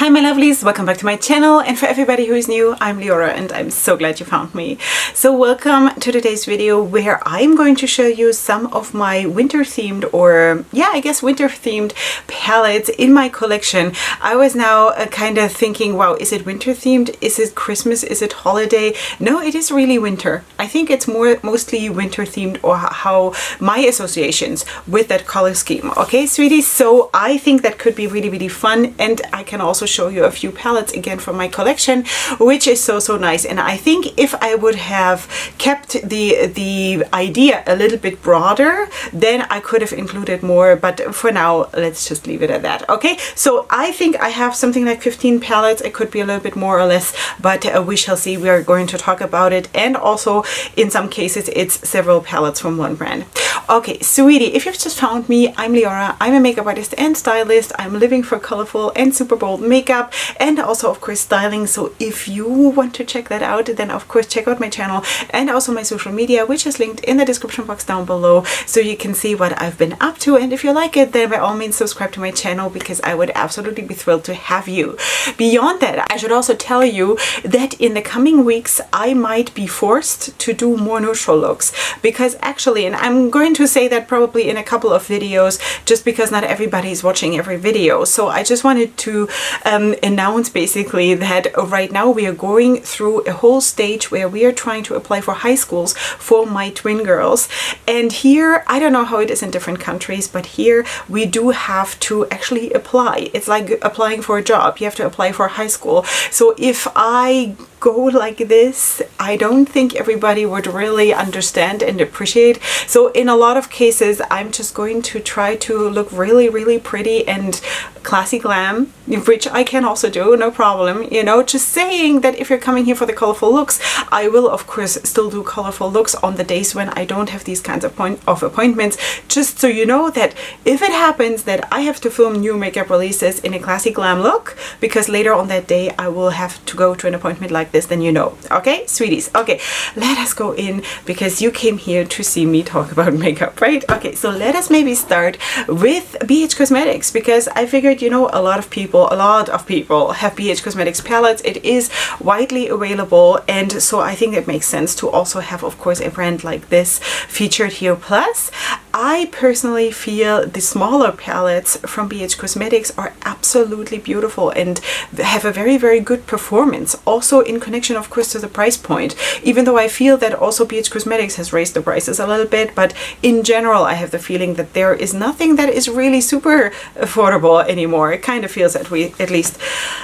Hi my lovelies, welcome back to my channel, and for everybody who is new, I'm Leorah and I'm so glad you found me. So welcome to today's video where I'm going to show you some of my winter themed, or yeah, I guess winter themed palettes in my collection. I was now kind of thinking, wow, is it winter themed? Is it Christmas? Is it holiday? No, it is really winter. I think it's mostly winter themed, or how my associations with that color scheme. Okay, sweeties, so I think that could be really fun, and I can also show you a few palettes again from my collection, which is so nice. And I think if I would have kept the idea a little bit broader, then I could have included more, but for now let's just leave it at that. Okay, so I think I have something like 15 palettes. It could be a little bit more or less, but we shall see. We are going to talk about it, and also in some cases it's several palettes from one brand. Okay, sweetie, if you've just found me, I'm Leorah. I'm a makeup artist and stylist. I'm living for colorful and super bold makeup, and also of course styling. So if you want to check that out, then of course check out my channel and also my social media, which is linked in the description box down below, so you can see what I've been up to. And if you like it, then by all means subscribe to my channel, because I would absolutely be thrilled to have you. Beyond that, I should also tell you that in the coming weeks I might be forced to do more neutral looks, because actually, and I'm going to say that probably in a couple of videos, just because not everybody is watching every video. So I just wanted to announce basically that right now we are going through a whole stage where we are trying to apply for high schools for my twin girls. And here, I don't know how it is in different countries, but here we do have to actually apply. It's like applying for a job. You have to apply for high school. So if I go like this, I don't think everybody would really understand and appreciate. So in a lot of cases, I'm just going to try to look really pretty and classy glam, which I can also do, no problem. You know, just saying that if you're coming here for the colorful looks, I will of course still do colorful looks on the days when I don't have these kinds of appointments, just so you know that if it happens that I have to film new makeup releases in a classy glam look, because later on that day I will have to go to an appointment like this, then you know. Okay, sweeties, okay, let us go in, because you came here to see me talk about makeup, right? Okay, so let us maybe start with BH Cosmetics, because I figured, you know, a lot of people have BH Cosmetics palettes. It is widely available, and so I think it makes sense to also have, of course, a brand like this featured here. Plus, I personally feel the smaller palettes from BH Cosmetics are absolutely beautiful and have a very good performance, also in connection of course to the price point, even though I feel that also BH Cosmetics has raised the prices a little bit. But in general, I have the feeling that there is nothing that is really super affordable anymore. It kind of feels that at least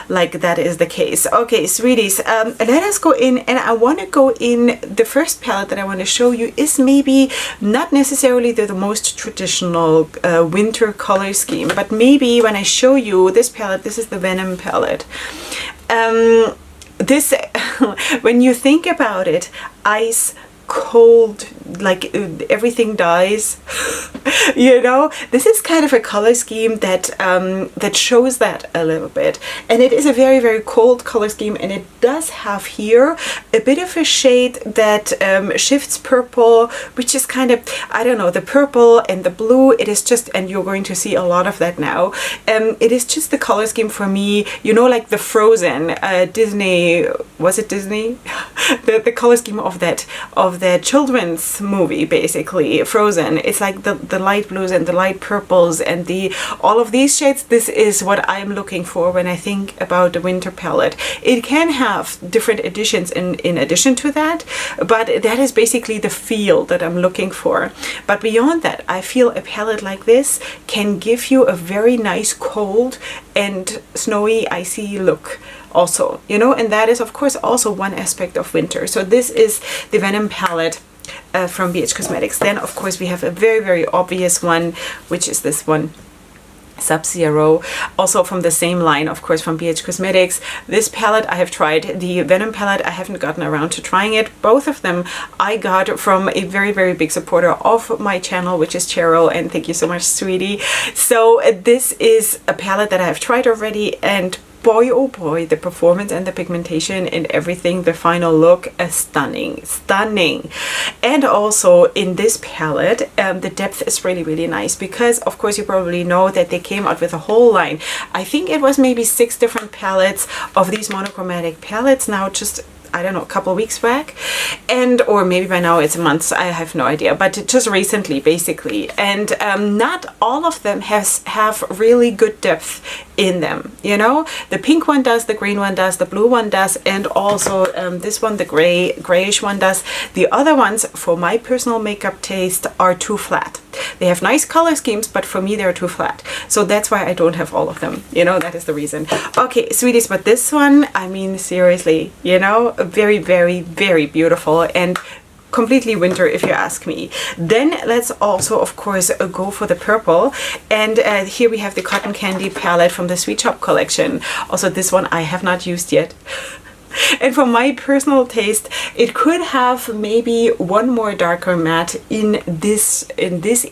like that is the case. Okay, sweeties, let us go in, and I want to go in. The first palette that I want to show you is maybe not necessarily the most traditional winter color scheme, but maybe when I show you this palette, this is the Venom palette. This, when you think about it, ice, cold, like everything dies. You know, this is kind of a color scheme that that shows that a little bit, and it is a very cold color scheme, and it does have here a bit of a shade that shifts purple, which is kind of, I don't know, the purple and the blue. It is just, and you're going to see a lot of that now. It is just the color scheme for me, you know, like the Frozen Disney, was it Disney? the color scheme of that children's movie, basically Frozen. It's like the light blues and the light purples and all of these shades. This is what I'm looking for when I think about the winter palette. It can have different additions in addition to that, but that is basically the feel that I'm looking for. But beyond that, I feel a palette like this can give you a very nice cold and snowy, icy look also, you know, and that is of course also one aspect of winter. So this is the Venom palette from BH Cosmetics. Then of course we have a very obvious one, which is this one, Sub-Zero, also from the same line, of course, from BH Cosmetics. This palette I have tried. The Venom palette, I haven't gotten around to trying it. Both of them I got from a very big supporter of my channel, which is Cheryl, and thank you so much, sweetie. So this is a palette that I have tried already, and boy, oh boy, the performance and the pigmentation and everything, the final look, stunning, stunning. And also in this palette, the depth is really, really nice because, of course, you probably know that they came out with a whole line. I think it was maybe 6 different palettes of these monochromatic palettes now, just I don't know, a couple of weeks back, and or maybe by now it's a month, I have no idea, but just recently basically. And not all of them have really good depth in them, you know. The pink one does, the green one does, the blue one does, and also this one, the grayish one does. The other ones, for my personal makeup taste, are too flat. They have nice color schemes, but for me they're too flat. So that's why I don't have all of them, you know, that is the reason. Okay, sweeties, but this one, I mean, seriously, you know, very, very, very beautiful and completely winter if you ask me. Then let's also, of course, go for the purple. And here we have the Cotton Candy palette from the Sweet Shop collection. Also, this one I have not used yet. And for my personal taste, it could have maybe one more darker matte in this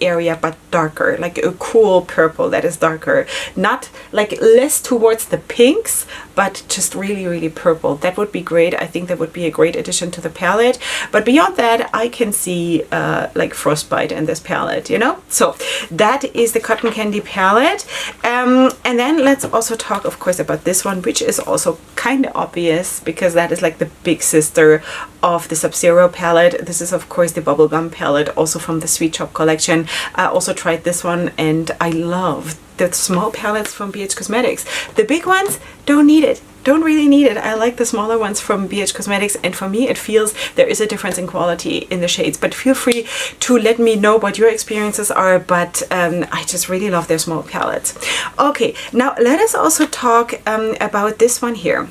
area, but darker, like a cool purple that is darker, not like less towards the pinks, but just really, really purple. That would be great. I think that would be a great addition to the palette. But beyond that, I can see like frostbite in this palette, you know. So that is the Cotton Candy palette. And then let's also talk, of course, about this one, which is also kind of obvious because that is like the big sister of the Sub-Zero palette. This is, of course, the Bubblegum palette, also from the Sweet Shop collection. I also tried this one and I love the small palettes from BH Cosmetics. The big ones, don't need it. Don't really need it. I like the smaller ones from BH Cosmetics, and for me it feels there is a difference in quality in the shades, but feel free to let me know what your experiences are. But I just really love their small palettes. Okay, now let us also talk about this one here.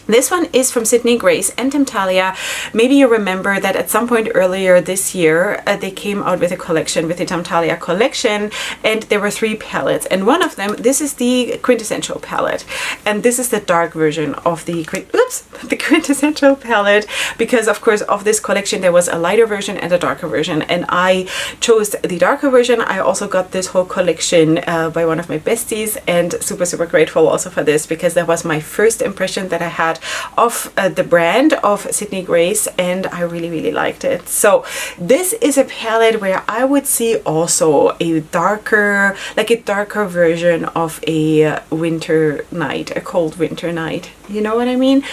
This one is from Sydney Grace and Temptalia. Maybe you remember that at some point earlier this year, they came out with a collection, with the Temptalia collection, and there were 3 palettes. And one of them, this is the quintessential palette. And this is the dark version of the quintessential palette, because of course of this collection, there was a lighter version and a darker version. And I chose the darker version. I also got this whole collection by one of my besties, and super, super grateful also for this, because that was my first impression that I had of the brand of Sydney Grace, and I really, really liked it. So this is a palette where I would see also a darker, like a darker version of a winter night, a cold winter night. You know what I mean?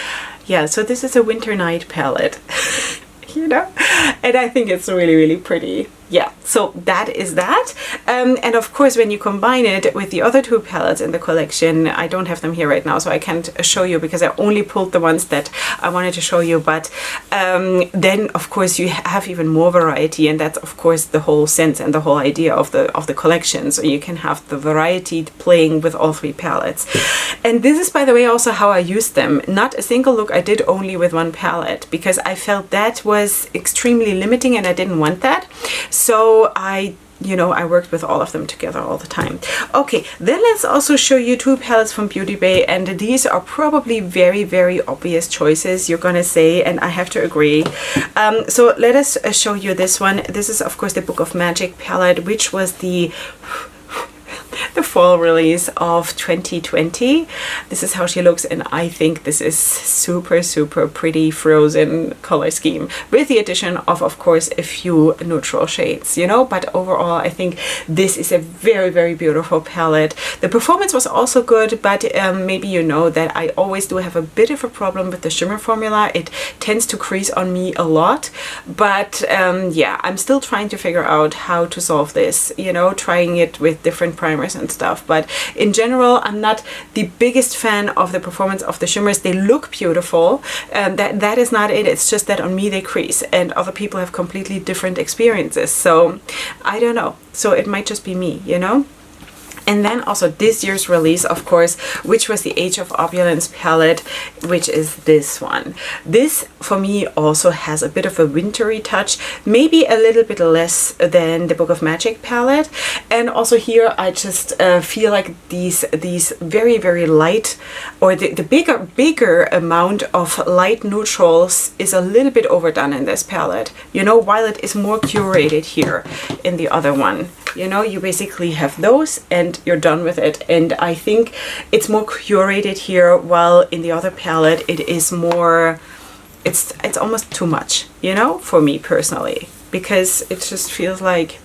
Yeah, so this is a winter night palette. You know, and I think it's really, really pretty. Yeah, so that is that. And of course, when you combine it with the other 2 palettes in the collection, I don't have them here right now, so I can't show you because I only pulled the ones that I wanted to show you. But then of course you have even more variety, and that's of course the whole sense and the whole idea of the collection. So you can have the variety playing with all 3 palettes. And this is, by the way, also how I used them. Not a single look I did only with one palette, because I felt that was extremely limiting and I didn't want that. So I worked with all of them together all the time. Okay, then let's also show you 2 palettes from Beauty Bay, and these are probably very, very obvious choices, you're gonna say, and I have to agree. So let us show you this one. This is, of course, the Book of Magic palette, which was the fall release of 2020. This is how she looks, and I think this is super, super pretty frozen color scheme, with the addition of course, a few neutral shades, you know. But overall, I think this is a very, very beautiful palette. The performance was also good, but maybe you know that I always do have a bit of a problem with the shimmer formula. It tends to crease on me a lot, but yeah, I'm still trying to figure out how to solve this, you know, trying it with different primers and stuff. But in general, I'm not the biggest fan of the performance of the shimmers. They look beautiful, and that is not it. It's just that on me they crease, and other people have completely different experiences. So I don't know. So it might just be me, you know. And then also this year's release, of course, which was the Age of Opulence palette, which is this one. This, for me, also has a bit of a wintry touch, maybe a little bit less than the Book of Magic palette. And also here, I just feel like these very, very light, or the bigger amount of light neutrals is a little bit overdone in this palette, you know, while it is more curated here in the other one. You know, you basically have those, and and you're done with it. And I think it's more curated here, while in the other palette it is more, it's almost too much, you know, for me personally, because it just feels like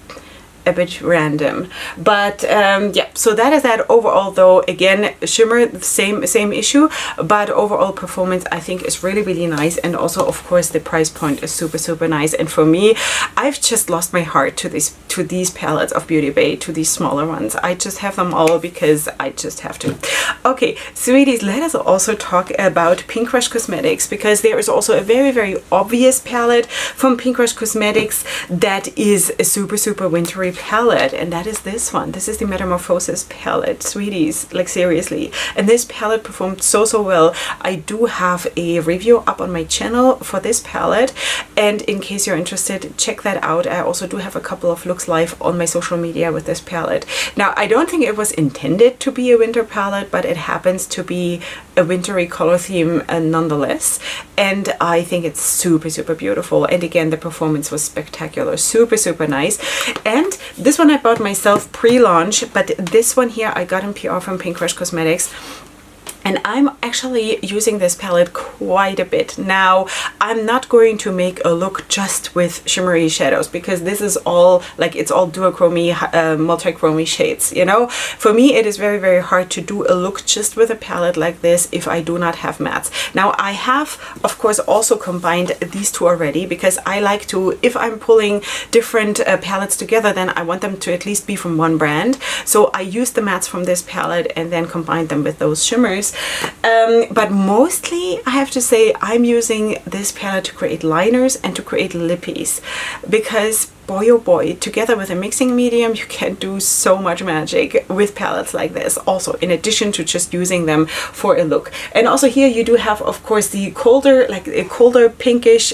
a bit random. But yeah, so that is that. Overall though, again, shimmer, same issue, but overall performance I think is really nice. And also of course the price point is super nice. And for me, I've just lost my heart to these palettes of Beauty Bay, to these smaller ones. I just have them all because I just have to. Okay, sweeties, let us also talk about Pink Crush Cosmetics, because there is also a very obvious palette from Pink Crush Cosmetics that is a super wintry palette, and that is this one. This is the Metamorphosis palette, sweeties, like seriously. And this palette performed so well. I do have a review up on my channel for this palette, and in case you're interested, check that out. I also do have a couple of looks live on my social media with this palette. Now, I don't think it was intended to be a winter palette, but it happens to be a wintry color theme nonetheless, and I think it's super beautiful. And again, the performance was spectacular, super nice. And this one I bought myself pre-launch, but this one here I got in PR from Pink Crush Cosmetics. And I'm actually using this palette quite a bit. Now, I'm not going to make a look just with shimmery shadows, because this is all, like, it's all duochromy, multichromy shades, you know? For me, it is very hard to do a look just with a palette like this if I do not have mattes. Now, I have, of course, also combined these two already, because I like to, if I'm pulling different palettes together, then I want them to at least be from one brand. So I use the mattes from this palette and then combine them with those shimmers. But mostly I have to say I'm using this palette to create liners and to create lippies, because boy oh boy, together with a mixing medium you can do so much magic with palettes like this, also in addition to just using them for a look. And also here you do have, of course, the colder, like a colder pinkish,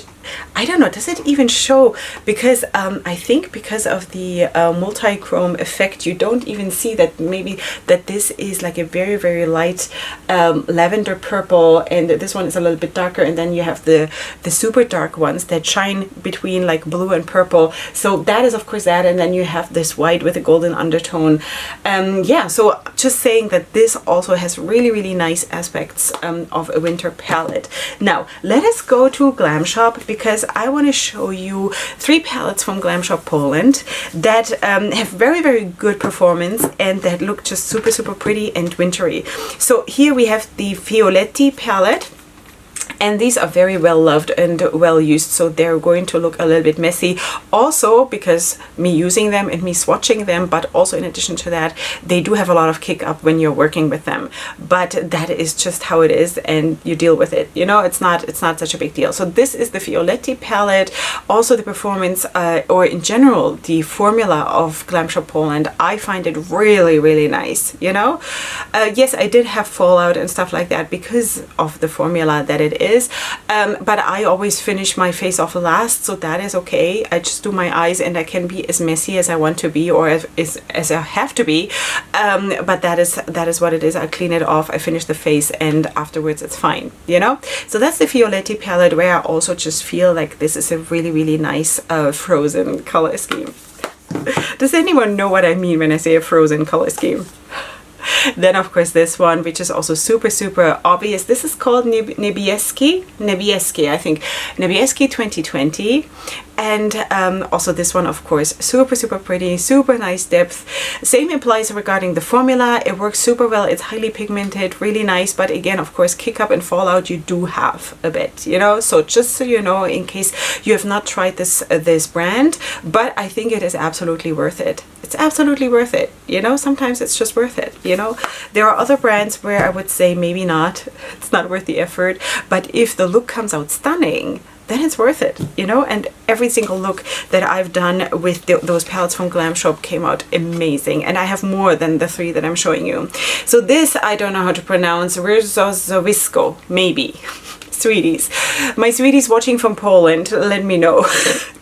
I don't know, does it even show? Because I think because of the multi-chrome effect, you don't even see that, maybe that this is like a very light lavender purple, and this one is a little bit darker, and then you have the super dark ones that shine between like blue and purple. So that is of course that, and then you have this white with a golden undertone. Yeah, so just saying that this also has really nice aspects of a winter palette. Now let us go to Glam Shop, because I want to show you 3 palettes from Glam Shop Poland that have very good performance and that look just super pretty and wintry. So here we have the Violetti palette. And these are very well loved and well used, so they're going to look a little bit messy. Also, because me using them and me swatching them, but also in addition to that, they do have a lot of kick up when you're working with them. But that is just how it is, and you deal with it. You know, it's not such a big deal. So this is the Violetti palette. Also, the performance, or in general, the formula of Glam Shop Poland, I find it really nice. You know, yes, I did have fallout and stuff like that because of the formula that it is, but I always finish my face off last, so that is okay. I just do my eyes and I can be as messy as I want to be, or as I have to be, but that is what it is. I clean it off, I finish the face, and afterwards it's fine, you know. So that's the Violetti palette, where I also just feel like this is a really nice frozen color scheme. Does anyone know what I mean when I say a frozen color scheme? Then of course this one, which is also super obvious. This is called Niebieski, I think, Niebieski 2020. And also this one, of course, super pretty, super nice depth. Same applies regarding the formula. It works super well. It's highly pigmented, really nice. But again, of course, kick up and fallout you do have a bit, you know. So just so you know, in case you have not tried this brand, but I think it is absolutely worth it. It's absolutely worth it. You know, sometimes it's just worth it. You know, there are other brands where I would say maybe not. It's not worth the effort. But if the look comes out stunning, then it's worth it, you know. And every single look that I've done with those palettes from Glam Shop came out amazing, and I have more than the 3 that I'm showing you. So this, I don't know how to pronounce, Rzozowisko, maybe. Sweeties, my sweeties watching from Poland, let me know.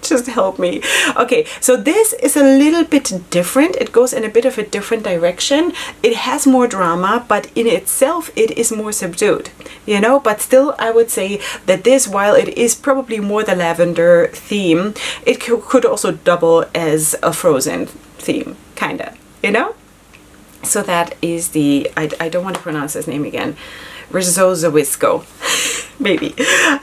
Just help me. Okay, so this is a little bit different. It goes in a bit of a different direction. It has more drama, but in itself it is more subdued, you know. But still, I would say that this, while it is probably more the lavender theme, it could also double as a frozen theme, kinda, you know. So that is the, I don't want to pronounce his name again, Rizozawisco. Maybe.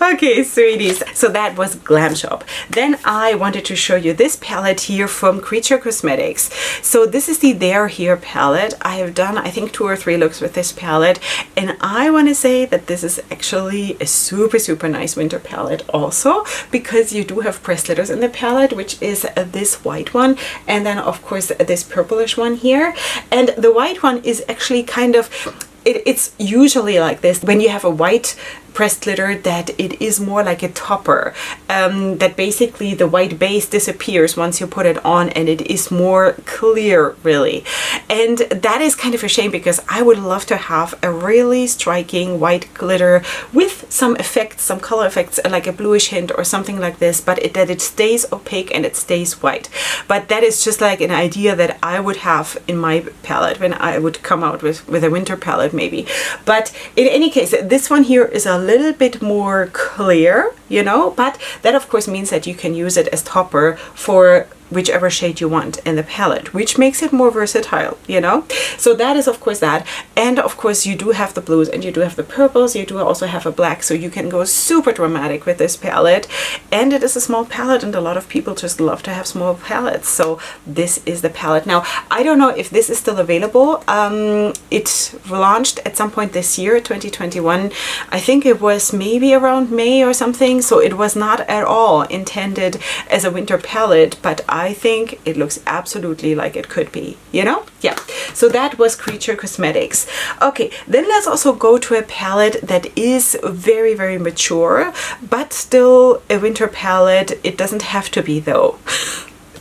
Okay, sweeties. So that was Glam Shop. Then I wanted to show you this palette here from CXC Cosmetics. So this is the There Here palette. I have done, I think, 2 or 3 looks with this palette. And I want to say that this is actually a super, super nice winter palette also, because you do have pressed glitters in the palette, which is this white one. And then, of course, this purplish one here. And the white one is actually kind of, it's usually like this when you have a white pressed glitter, that it is more like a topper, that basically the white base disappears once you put it on and it is more clear, really. And that is kind of a shame, because I would love to have a really striking white glitter with some effects, some color effects, like a bluish hint or something like this, but that it stays opaque and it stays white. But that is just like an idea that I would have in my palette when I would come out with a winter palette, maybe. But in any case, this one here is a little bit more clear, you know, but that of course means that you can use it as topper for whichever shade you want in the palette, which makes it more versatile, you know. So that is of course that. And of course you do have the blues and you do have the purples, you do also have a black, so you can go super dramatic with this palette. And it is a small palette, and a lot of people just love to have small palettes, so this is the palette. Now I don't know if this is still available. It launched at some point this year, 2021. I think it was maybe around May or something, so it was not at all intended as a winter palette, but I think it looks absolutely like it could be, you know? Yeah, so that was CXC Cosmetics. Okay, then let's also go to a palette that is very, very mature, but still a winter palette. It doesn't have to be though.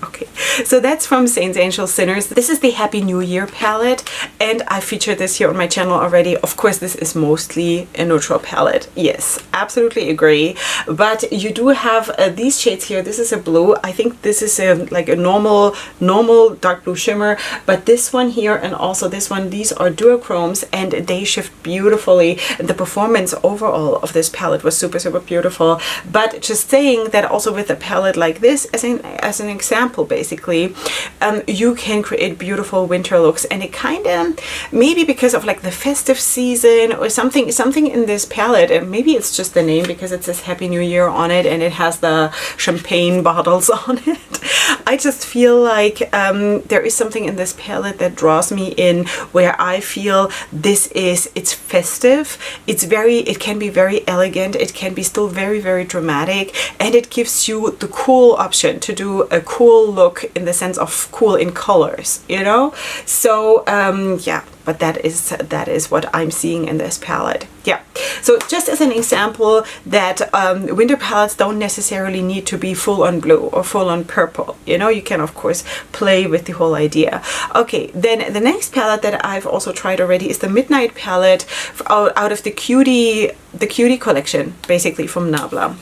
Okay, so that's from Saints, Angels, Sinners. This is the Happy New Year palette, and I featured this here on my channel already. Of course, this is mostly a neutral palette. Yes, absolutely agree. But you do have these shades here. This is a blue. I think this is like a normal dark blue shimmer. But this one here and also this one, these are duochromes, and they shift beautifully. The performance overall of this palette was super, super beautiful. But just saying that also with a palette like this, as an example, basically, you can create beautiful winter looks. And it kind of, maybe because of like the festive season or something in this palette, and maybe it's just the name because it says Happy New Year on it and it has the champagne bottles on it. I just feel like there is something in this palette that draws me in, where I feel it's festive, it can be very elegant, it can be still very, very dramatic, and it gives you the cool option to do a cool look in the sense of cool in colors, you know. So yeah, but that is what I'm seeing in this palette. Yeah, so just as an example that winter palettes don't necessarily need to be full on blue or full on purple, you know. You can of course play with the whole idea. Okay, then the next palette that I've also tried already is the Midnight palette out of the Cutie collection, basically from Nabla.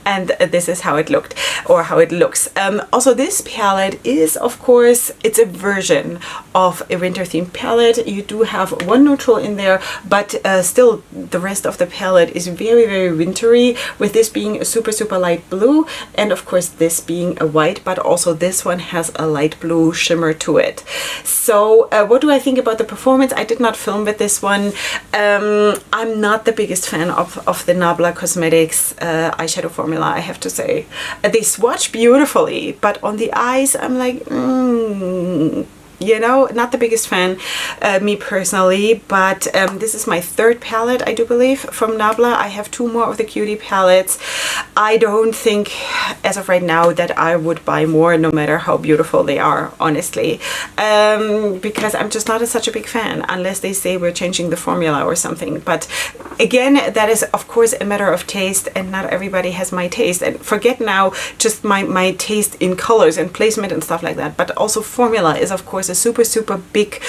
And this is how it looked, or how it looks. Also, this palette is, of course, it's a version of a winter themed palette. You do have one neutral in there, but still the rest of the palette is very, very wintry, with this being a super, super light blue, and of course this being a white, but also this one has a light blue shimmer to it. So what do I think about the performance? I did not film with this one. I'm not the biggest fan of the Nabla Cosmetics eyeshadow formula, I have to say. They swatch beautifully, but on the eyes I'm like, you know, not the biggest fan, me personally. But this is my third palette, I do believe, from Nabla. I have 2 more of the Cutie palettes. I don't think, as of right now, that I would buy more, no matter how beautiful they are, honestly. Because I'm just not such a big fan, unless they say we're changing the formula or something. But again, that is, of course, a matter of taste, and not everybody has my taste. And forget now just my taste in colors and placement and stuff like that. But also formula is, of course, a super, super big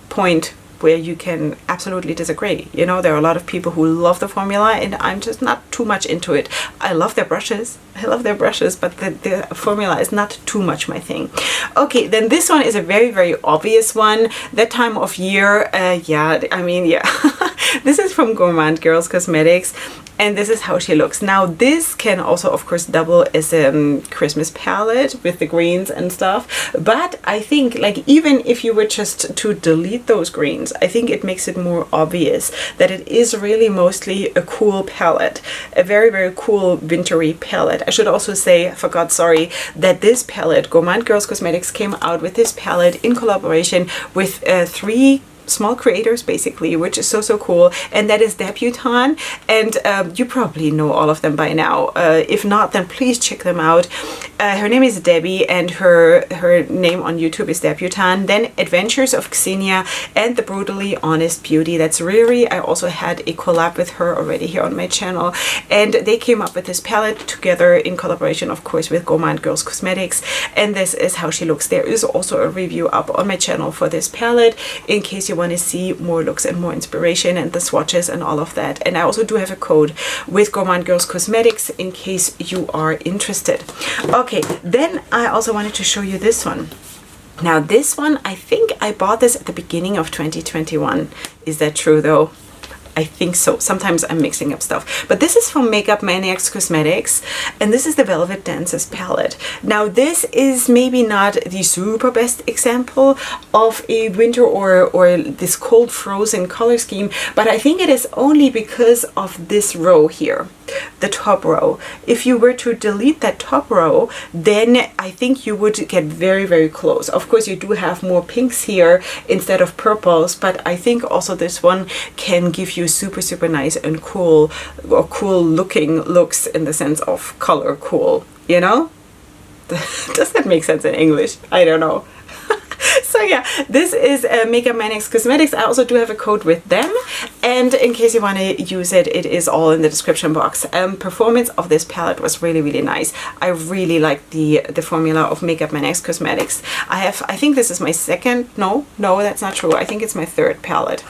point where you can absolutely disagree. You know, there are a lot of people who love the formula, and I'm just not too much into it. I love their brushes, but the formula is not too much my thing. Okay, then this one is a very, very obvious one. That time of year, yeah, I mean, yeah. This is from Gourmande Girls Cosmetics. and this is how she looks. Now this can also of course double as a Christmas palette with the greens and stuff, but I think like even if you were just to delete those greens, I think it makes it more obvious that it is really mostly a cool palette, a very, very cool wintry palette. I should also say, I forgot, sorry, that this palette, Gourmande Girls Cosmetics, came out with this palette in collaboration with 3 small creators basically, which is so cool, and that is Debutante, and you probably know all of them by now. If not, then please check them out. Her name is Debbie, and her name on YouTube is Debutante. Then Adventures of Xenia and The Brutally Honest Beauty, that's Riri. I also had a collab with her already here on my channel, and they came up with this palette together in collaboration of course with Gourmande Girls Cosmetics, and this is how she looks. There is also a review up on my channel for this palette in case you want to see more looks and more inspiration and the swatches and all of that. And I also do have a code with Gourmande Girls Cosmetics in case you are interested. Okay, then I also wanted to show you this one. Now this one, I think I bought this at the beginning of 2021. Is that true though? I think so. Sometimes I'm mixing up stuff. But this is from Maniacs Cosmetics, and this is the Velvet Dances palette. Now this is maybe not the super best example of a winter or this cold frozen color scheme, but I think it is only because of this row here, the top row. If you were to delete that top row, then I think you would get very, very close. Of course, you do have more pinks here instead of purples, but I think also this one can give you super nice and cool, or cool looking looks in the sense of color cool, you know? Does that make sense in English? I don't know. So yeah, this is Maniacs Cosmetics. I also do have a code with them, and in case you want to use it, it is all in the description box. Performance of this palette was really nice. I really like the formula of Maniacs Cosmetics. I think this is my second, no, that's not true. I think it's my 3rd palette.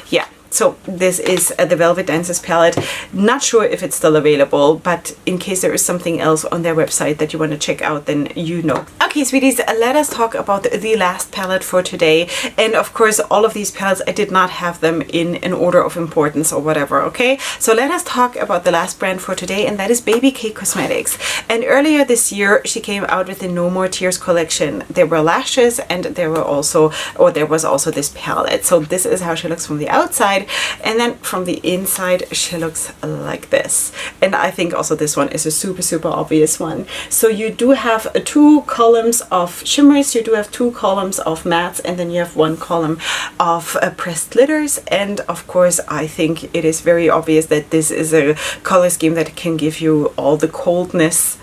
Yeah. So this is the Velvet Dances palette. Not sure if it's still available, but in case there is something else on their website that you want to check out, then you know. Okay, sweeties, let us talk about the last palette for today. And of course, all of these palettes, I did not have them in an order of importance or whatever, okay? So let us talk about the last brand for today, and that is Baby K Cosmetics. And earlier this year, she came out with the No More Tears collection. There were lashes, and there was also this palette. So this is how she looks from the outside. And then from the inside she looks like this, and I think also this one is a super obvious one. So you do have 2 columns of shimmers, you do have 2 columns of mattes, and then you have 1 column of pressed glitters. And of course I think it is very obvious that this is a color scheme that can give you all the coldness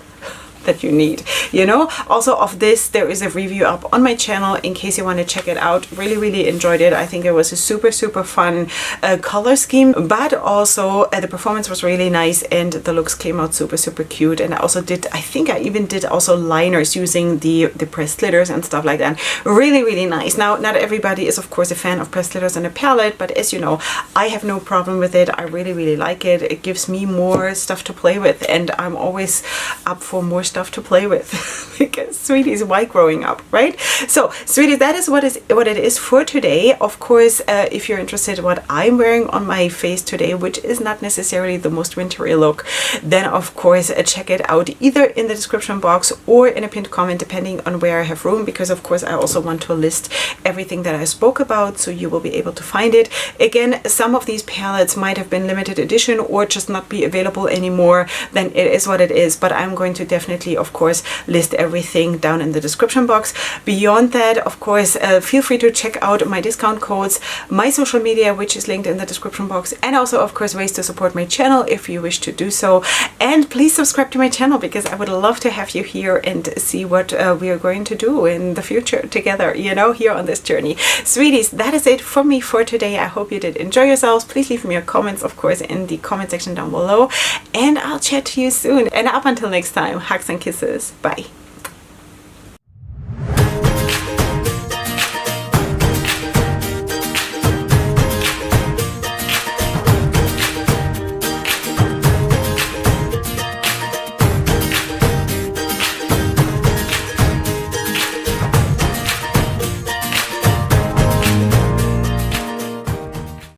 that you need, you know. Also of this there is a review up on my channel in case you want to check it out. Really enjoyed it. I think it was a super fun color scheme, but also the performance was really nice and the looks came out super cute. And I also did, I think I even did also liners using the pressed glitters and stuff like that. Really nice. Now not everybody is of course a fan of pressed glitters in a palette, but as you know, I have no problem with it. I really like it. It gives me more stuff to play with, and I'm always up for more stuff to play with because sweeties, why growing up, right? So sweeties, that is what it is for today. Of course, if you're interested in what I'm wearing on my face today, which is not necessarily the most wintry look, then of course check it out either in the description box or in a pinned comment depending on where I have room, because of course I also want to list everything that I spoke about so you will be able to find it. Again, some of these palettes might have been limited edition or just not be available anymore. Then it is what it is, but I'm going to definitely of course list everything down in the description box. Beyond that, of course, feel free to check out my discount codes, my social media, which is linked in the description box, and also of course ways to support my channel if you wish to do so. And please subscribe to my channel because I would love to have you here and see what we are going to do in the future together, you know, here on this journey. Sweeties, that is it for me for today. I hope you did enjoy yourselves. Please leave me your comments of course in the comment section down below, and I'll chat to you soon. And up until next time, hugs and kisses. Bye.